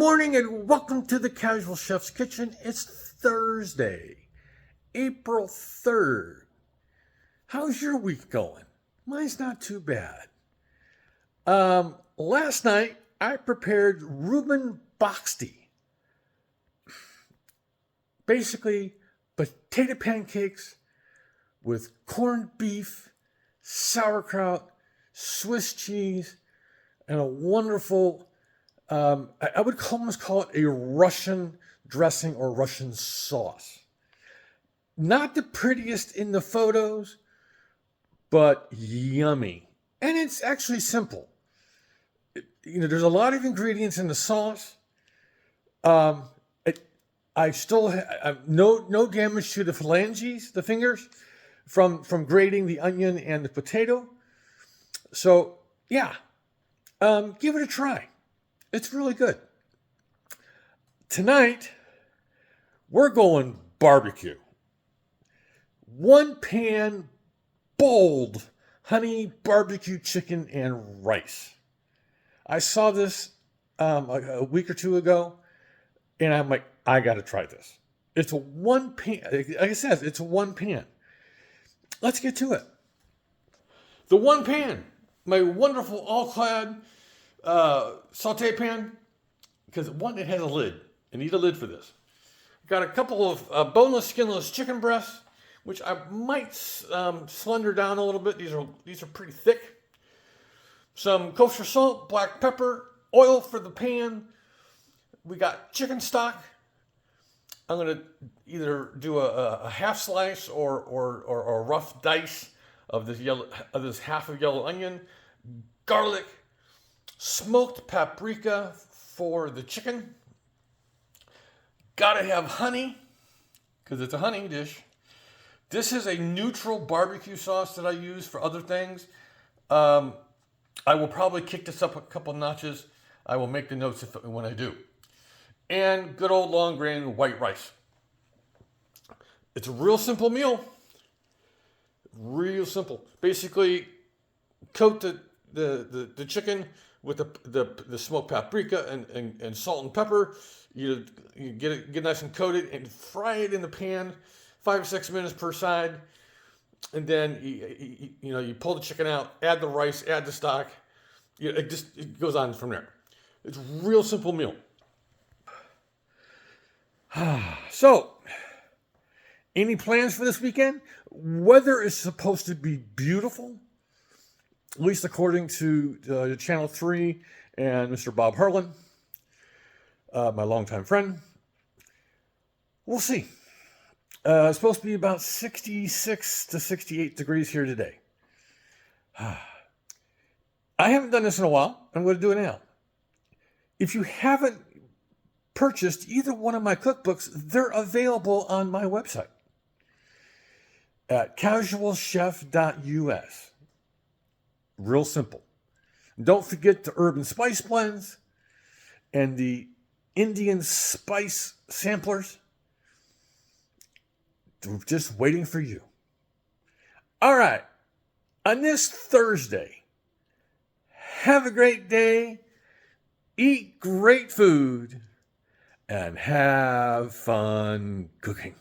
morning and welcome to the Casual Chef's Kitchen. It's Thursday, April 3rd. How's your week going? Mine's not too bad. Last night I prepared Reuben Boxty. Basically, potato pancakes with corned beef, sauerkraut, Swiss cheese, and a wonderful, I would almost call it a Russian dressing or Russian sauce. Not the prettiest in the photos, but yummy. And it's actually simple. There's a lot of ingredients in the sauce. I still have no damage to the phalanges, the fingers, from grating the onion and the potato. So, yeah, give it a try. It's really good. Tonight, we're going barbecue. One pan, bold honey barbecue chicken and rice. I saw this a week or two ago, and I'm like, I got to try this. It's a one pan. Like I said, it's a one pan. Let's get to it. The one pan, my wonderful all-clad saute pan, because one, it has a lid. I need a lid for this. Got a couple of boneless, skinless chicken breasts, which I might slender down a little bit. These are pretty thick. Some kosher salt, black pepper, oil for the pan. We got chicken stock. I'm going to either do a half slice or a rough dice of this half of yellow onion, garlic, smoked paprika for the chicken. Gotta have honey, because it's a honey dish. This is a neutral barbecue sauce that I use for other things. I will probably kick this up a couple notches. I will make the notes when I do. And good old long grain white rice. It's a real simple meal. Real simple. Basically, coat the chicken with the smoked paprika and salt and pepper. You get it nice and coated and fry it in the pan, 5 or 6 minutes per side. And then you pull the chicken out, add the rice, add the stock. It goes on from there. It's a real simple meal. So, any plans for this weekend? Weather is supposed to be beautiful, at least according to Channel 3 and Mr. Bob Harlan, my longtime friend. We'll see. It's supposed to be about 66 to 68 degrees here today. I haven't done this in a while. I'm going to do it now. If you haven't purchased either one of my cookbooks, they're available on my website at casualchef.us. Real simple. Don't forget the urban spice blends and the Indian spice samplers. They're just waiting for you. All right. On this Thursday, have a great day, eat great food, and have fun cooking.